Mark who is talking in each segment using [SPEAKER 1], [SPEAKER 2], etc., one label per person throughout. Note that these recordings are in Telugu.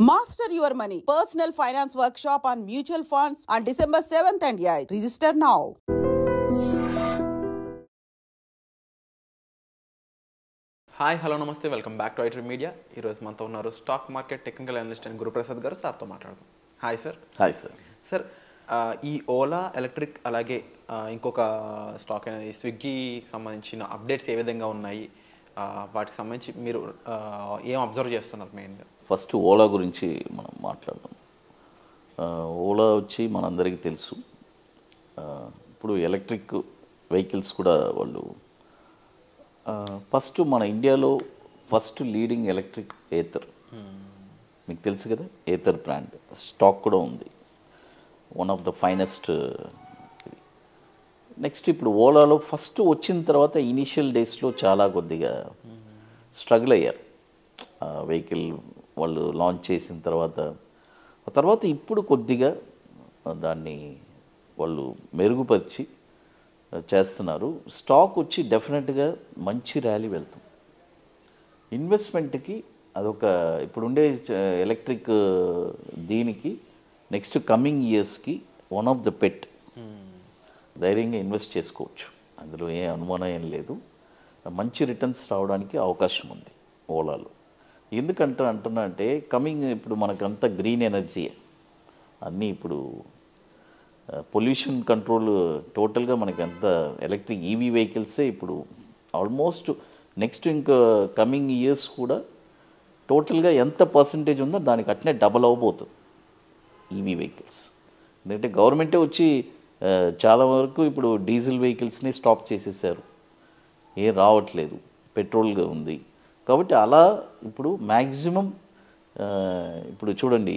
[SPEAKER 1] Master your money. Personal finance workshop on mutual funds on December 7th and 8th. Register now.
[SPEAKER 2] Hi hello నమస్తే వెల్కమ్ బ్యాక్ టు ఐట్రీ మీడియా. ఈరోజు మనతో ఉన్నారు stock market technical analyst and Guruprasad గారు. సార్తో మాట్లాడదాం. Hi sir.
[SPEAKER 3] Hi sir.
[SPEAKER 2] Sir, ఈ ఓలా ఎలక్ట్రిక్ అలాగే ఇంకొక స్టాక్ అయిన స్విగ్గీకి సంబంధించిన అప్డేట్స్ ఏ విధంగా ఉన్నాయి, వాటికి సంబంధించి మీరు ఏం అబ్జర్వ్ చేస్తున్నారు మెయిన్గా?
[SPEAKER 3] ఫస్ట్ ఓలా గురించి మనం మాట్లాడదాం. ఓలా వచ్చి మనందరికీ తెలుసు. ఇప్పుడు ఎలక్ట్రిక్ వెహికల్స్ కూడా వాళ్ళు ఫస్ట్ మన ఇండియాలో ఫస్ట్ లీడింగ్ ఎలక్ట్రిక్ ఏథర్, మీకు తెలుసు కదా, ఏథర్ బ్రాండ్ స్టాక్ కూడా ఉంది, one of the finest. Next ఇప్పుడు ఓలాలో ఫస్ట్ వచ్చిన తర్వాత ఇనీషియల్ డేస్లో చాలా కొద్దిగా స్ట్రగుల్ అయ్యారు. వెహికల్ వాళ్ళు లాంచ్ చేసిన తర్వాత ఇప్పుడు కొద్దిగా దాన్ని వాళ్ళు మెరుగుపరిచి చేస్తున్నారు. స్టాక్ వచ్చి డెఫినెట్గా మంచి ర్యాలీ వెళ్తాం. ఇన్వెస్ట్మెంట్కి అదొక ఇప్పుడుండే ఎలక్ట్రిక్ దీనికి నెక్స్ట్ కమింగ్ ఇయర్స్కి వన్ ఆఫ్ ద పెట్. ధైర్యంగా ఇన్వెస్ట్ చేసుకోవచ్చు, అందులో ఏ అనుమానం ఏం లేదు. మంచి రిటర్న్స్ రావడానికి అవకాశం ఉంది ఓలాలో. ఎందుకంటే అంటున్నా అంటే కమింగ్ ఇప్పుడు మనకంతా గ్రీన్ ఎనర్జీ అన్నీ, ఇప్పుడు పొల్యూషన్ కంట్రోల్ టోటల్గా మనకి అంత ఎలక్ట్రిక్ ఈవీ వెహికల్సే ఇప్పుడు ఆల్మోస్ట్ నెక్స్ట్ ఇంకా కమింగ్ ఇయర్స్ కూడా టోటల్గా ఎంత పర్సంటేజ్ ఉందో దానికి అట్నే డబల్ అవ్వబోతుంది ఈవీ వెహికల్స్. ఎందుకంటే గవర్నమెంటే వచ్చి చాలా వరకు ఇప్పుడు డీజిల్ వెహికల్స్ని స్టాప్ చేసేసారు, ఏం రావట్లేదు, పెట్రోల్గా ఉంది. కాబట్టి అలా ఇప్పుడు మ్యాక్సిమం ఇప్పుడు చూడండి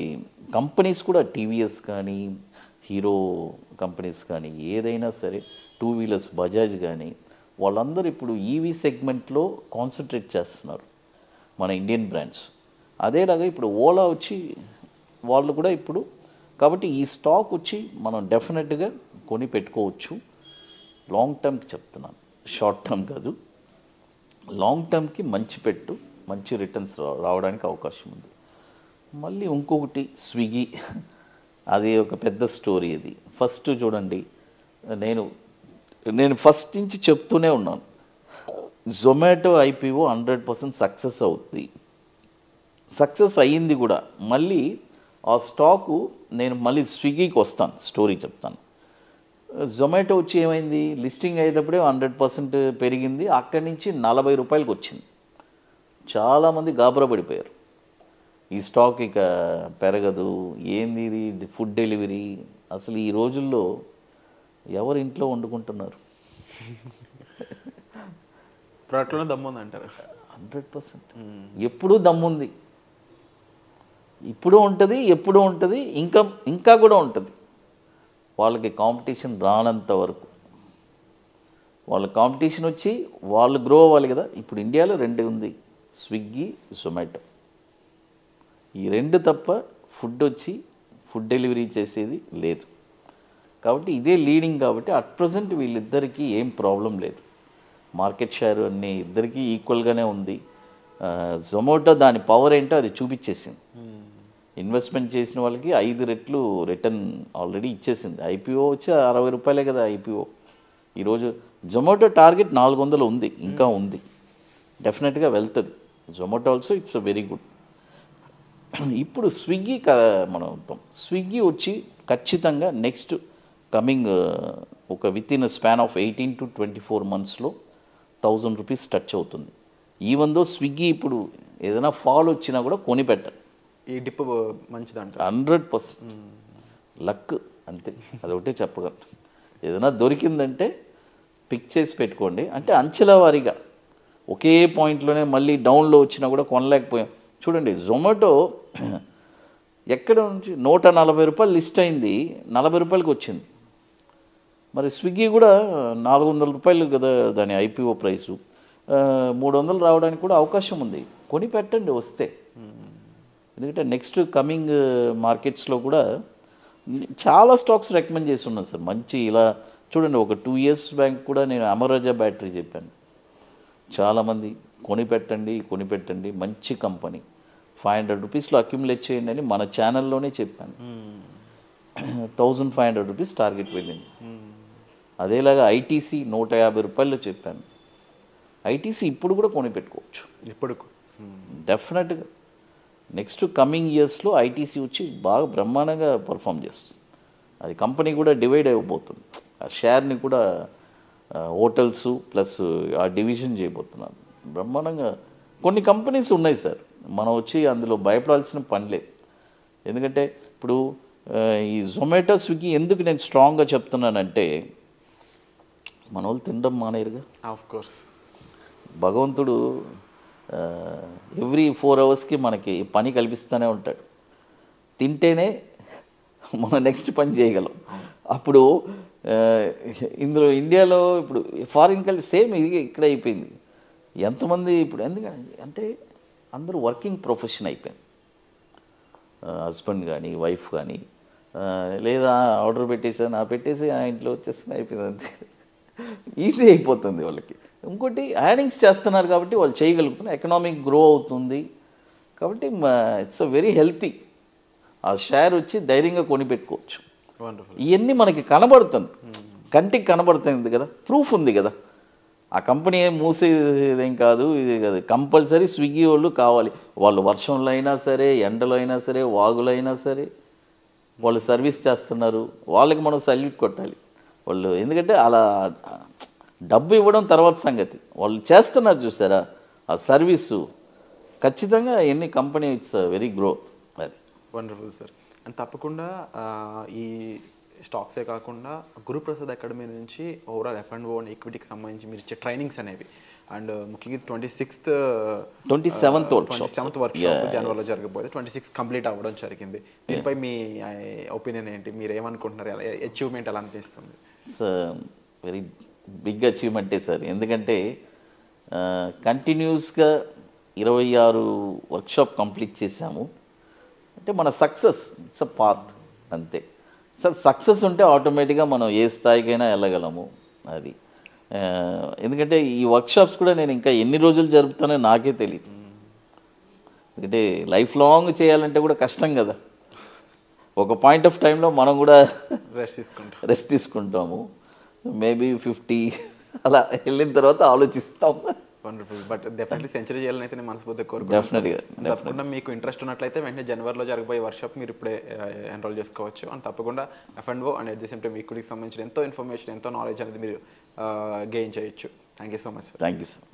[SPEAKER 3] కంపెనీస్ కూడా టీవీఎస్ కానీ హీరో కంపెనీస్ కానీ ఏదైనా సరే, టూ వీలర్స్ బజాజ్ కానీ వాళ్ళందరూ ఇప్పుడు ఈవీ సెగ్మెంట్లో కాన్సన్ట్రేట్ చేస్తున్నారు, మన ఇండియన్ బ్రాండ్స్. అదేలాగా ఇప్పుడు ఓలా వచ్చి వాళ్ళు కూడా ఇప్పుడు, కాబట్టి ఈ స్టాక్ వచ్చి మనం డెఫినెట్గా కొని పెట్టుకోవచ్చు. లాంగ్ టర్మ్కి చెప్తున్నాను, షార్ట్ టర్మ్ కాదు, లాంగ్ టర్మ్కి మంచి పెట్టు, మంచి రిటర్న్స్ రావడానికి అవకాశం ఉంది. మళ్ళీ ఇంకొకటి స్విగ్గీ, అది ఒక పెద్ద స్టోరీ. అది ఫస్ట్ చూడండి, నేను ఫస్ట్ నుంచి చెప్తూనే ఉన్నాను, జొమాటో ఐపీఓ 100% సక్సెస్ అవుతుంది, సక్సెస్ అయ్యింది కూడా. మళ్ళీ ఆ స్టాకు నేను మళ్ళీ స్విగ్గీకి వస్తాను, స్టోరీ చెప్తాను. జొమాటో వచ్చి ఏమైంది, లిస్టింగ్ అయ్యేటప్పుడే 100% పెరిగింది, అక్కడి నుంచి 40 రూపాయలకు వచ్చింది. చాలామంది గాబరా పడిపోయారు, ఈ స్టాక్ ఇక పెరగదు, ఏంది ఇది ఫుడ్ డెలివరీ. అసలు ఈ రోజుల్లో ఎవరు ఇంట్లో వండుకుంటున్నారు?
[SPEAKER 2] ప్రోడక్ట్లో దమ్ముంది అంటారు.
[SPEAKER 3] 100% ఎప్పుడూ దమ్ముంది, ఇప్పుడు ఉంటుంది, ఎప్పుడూ ఉంటుంది, ఇంకా కూడా ఉంటుంది. వాళ్ళకి కాంపిటీషన్ రానంత వరకు, వాళ్ళ కాంపిటీషన్ వచ్చి వాళ్ళు గ్రో అవ్వాలి కదా. ఇప్పుడు ఇండియాలో 2 ఉంది, స్విగ్గీ, జొమాటో. ఈ 2 తప్ప ఫుడ్ డెలివరీ చేసేది లేదు. కాబట్టి ఇదే లీడింగ్. కాబట్టి అట్ ప్రజెంట్ వీళ్ళిద్దరికీ ఏం ప్రాబ్లం లేదు, మార్కెట్ షేర్ అన్నీ ఇద్దరికీ ఈక్వల్గానే ఉంది. జొమాటో దాని పవర్ ఏంటో అది చూపించేసింది, ఇన్వెస్ట్మెంట్ చేసిన వాళ్ళకి 5 రెట్లు రిటర్న్ ఆల్రెడీ ఇచ్చేసింది. ఐపీఓ వచ్చి 60 రూపాయలే కదా ఐపీఓ. ఈరోజు జొమాటో టార్గెట్ 400 ఉంది, ఇంకా ఉంది, డెఫినెట్గా వెళ్తుంది. Zomato also it's a very good. ఇప్పుడు స్విగ్గీ మనం స్విగ్గీ వచ్చి ఖచ్చితంగా నెక్స్ట్ కమింగ్ ఒక with in span of 18 to 24 monthsలో 1000 rupees touch అవుతుంది. ఈవెన్ దో స్విగ్గీ ఇప్పుడు ఏదైనా ఫాల్ వచ్చినా కూడా కొని పెట్టరు.
[SPEAKER 2] ఈ డిప్ మంచిదంట.
[SPEAKER 3] 100% లక్, అంతే, అదొకటే చెప్పగలను. ఏదైనా దొరికిందంటే పిక్ చేసి పెట్టుకోండి. అంటే అంచెల వారీగా ఒకే పాయింట్లోనే మళ్ళీ డౌన్లో వచ్చినా కూడా కొనలేకపోయాం. చూడండి జొమాటో ఎక్కడ నుంచి 140 రూపాయలు లిస్ట్ అయింది, 40 రూపాయలకి వచ్చింది. మరి స్విగ్గీ కూడా 400 రూపాయలు కదా దాని ఐపీఓ ప్రైసు, 300 రావడానికి కూడా అవకాశం ఉంది. కొని పెట్టండి వస్తే. ఎందుకంటే నెక్స్ట్ కమింగ్ మార్కెట్స్లో కూడా చాలా స్టాక్స్ రికమెండ్ చేసి ఉన్నాను సార్. మంచి ఇలా చూడండి, ఒక 2 years బ్యాక్ కూడా నేను అమరాజా బ్యాటరీ చెప్పాను, చాలామంది కొనిపెట్టండి మంచి కంపెనీ. ₹500 అక్యుములేట్ చేయండి అని మన ఛానల్లోనే చెప్పాను. ₹1500 టార్గెట్ వెళ్ళింది. అదేలాగా ఐటీసీ ₹150 చెప్పాను. ఐటీసీ ఇప్పుడు కూడా కొనిపెట్టుకోవచ్చు.
[SPEAKER 2] ఇప్పుడు
[SPEAKER 3] డెఫినెట్గా నెక్స్ట్ కమింగ్ ఇయర్స్లో ఐటీసీ వచ్చి బాగా బ్రహ్మాండంగా పర్ఫామ్ చేస్తుంది. అది కంపెనీ కూడా డివైడ్ అయిపోతుంది. ఆ షేర్ని కూడా హోటల్స్ ప్లస్ ఆ డివిజన్ చేయబోతున్నాను. బ్రహ్మాండంగా కొన్ని కంపెనీస్ ఉన్నాయి సార్, మనం వచ్చి అందులో భయపడాల్సిన పని లేదు. ఎందుకంటే ఇప్పుడు ఈ జొమాటో స్విగ్గీ ఎందుకు నేను స్ట్రాంగ్గా చెప్తున్నానంటే మన వాళ్ళు తినడం మానేరుగా.
[SPEAKER 2] ఆఫ్ కోర్స్
[SPEAKER 3] భగవంతుడు ఎవ్రీ 4 అవర్స్కి మనకి పని కల్పిస్తూనే ఉంటాడు. తింటేనే మనం నెక్స్ట్ పని చేయగలం. అప్పుడు ఇందులో ఇండియాలో ఇప్పుడు ఫారిన్ కల్చర్ సేమ్ ఇది ఇక్కడ అయిపోయింది. ఎంతమంది ఇప్పుడు ఎందుకంటే అంటే అందరూ వర్కింగ్ ప్రొఫెషన్ అయిపోయింది. హస్బెండ్ కానీ వైఫ్ కానీ లేదా ఆర్డర్ పెట్టేసి ఆ ఇంట్లో వచ్చేస్తుంది, అయిపోయింది అంతే. ఈజీ అయిపోతుంది వాళ్ళకి. ఇంకోటి యాడింగ్స్ చేస్తున్నారు కాబట్టి వాళ్ళు చేయగలుగుతున్నారు, ఎకనామిక్ గ్రో అవుతుంది కాబట్టి ఇట్స్ అ వెరీ హెల్తీ. ఆ షేర్ వచ్చి ధైర్యంగా కొనిపెట్టుకోవచ్చు. ఇవన్నీ మనకి కనబడుతుంది, కంటికి కనబడుతుంది కదా, ప్రూఫ్ ఉంది కదా. ఆ కంపెనీ ఏం మూసేదేం కాదు, ఇది కాదు. కంపల్సరీ స్విగ్గీ వాళ్ళు కావాలి. వాళ్ళు వర్షంలో అయినా సరే, ఎండలో అయినా సరే, వాగులో అయినా సరే వాళ్ళు సర్వీస్ చేస్తున్నారు. వాళ్ళకి మనం సల్యూట్ కొట్టాలి వాళ్ళు. ఎందుకంటే అలా డబ్బు ఇవ్వడం తర్వాత సంగతి, వాళ్ళు చేస్తున్నారు చూసారా ఆ సర్వీసు. ఖచ్చితంగా ఎన్ని కంపెనీ ఇట్స్ వెరీ గ్రోత్. అది
[SPEAKER 2] వండర్ఫుల్ సార్. అండ్ తప్పకుండా ఈ స్టాక్సే కాకుండా గురుప్రసాద్ అకాడమీ నుంచి ఓవరాల్ F&O అండ్ ఈక్విటీకి సంబంధించి మీరు ఇచ్చే ట్రైనింగ్స్ అనేవి అండ్ ముఖ్యంగా 27th వర్క్షాప్ జనవరిలో జరగబోతుంది. 26 కంప్లీట్ అవ్వడం జరిగింది. దీనిపై మీ ఒపీనియన్ ఏంటి? మీరు ఏమనుకుంటున్నారు? అచీవ్మెంట్ ఎలా అనిపిస్తుంది?
[SPEAKER 3] ఇట్స్ వెరీ బిగ్ అచీవ్మెంటే సార్. ఎందుకంటే కంటిన్యూస్గా 26 వర్క్షాప్ కంప్లీట్ చేశాము అంటే మన సక్సెస్ ఇట్స్ అ పాత్ అంతే సార్. సక్సెస్ ఉంటే ఆటోమేటిక్గా మనం ఏ స్థాయికైనా వెళ్ళగలము. అది ఎందుకంటే ఈ వర్క్షాప్స్ కూడా నేను ఇంకా ఎన్ని రోజులు జరుపుతానో నాకే తెలియదు. ఎందుకంటే లైఫ్ లాంగ్ చేయాలంటే కూడా కష్టం కదా. ఒక పాయింట్ ఆఫ్ టైంలో మనం కూడా రెస్ట్ తీసుకుంటాము. మేబీ 50 అలా వెళ్ళిన తర్వాత ఆలోచిస్తాం.
[SPEAKER 2] వండర్ఫుల్. బట్ డెఫినెట్లీ సెంచరీ చేయాలని అయితే నేను మనస్ఫూర్తిగా కోరుకుంటున్నాను. తప్పకుండా మీకు ఇంట్రెస్ట్ ఉన్నట్లయితే వెంటనే జనవరిలో జరగబోయే వర్క్షాప్ మీరు ఇప్పుడే ఎన్రోల్ చేసుకోవచ్చు. అండ్ తప్పకుండా F&O and at the same time ఈక్విటీకి సంబంధించిన ఎంతో ఇన్ఫర్మేషన్, ఎంతో నాలెడ్జ్ అనేది మీరు గెయిన్ చేయొచ్చు. Thank you so much sir.
[SPEAKER 3] Thank you sir.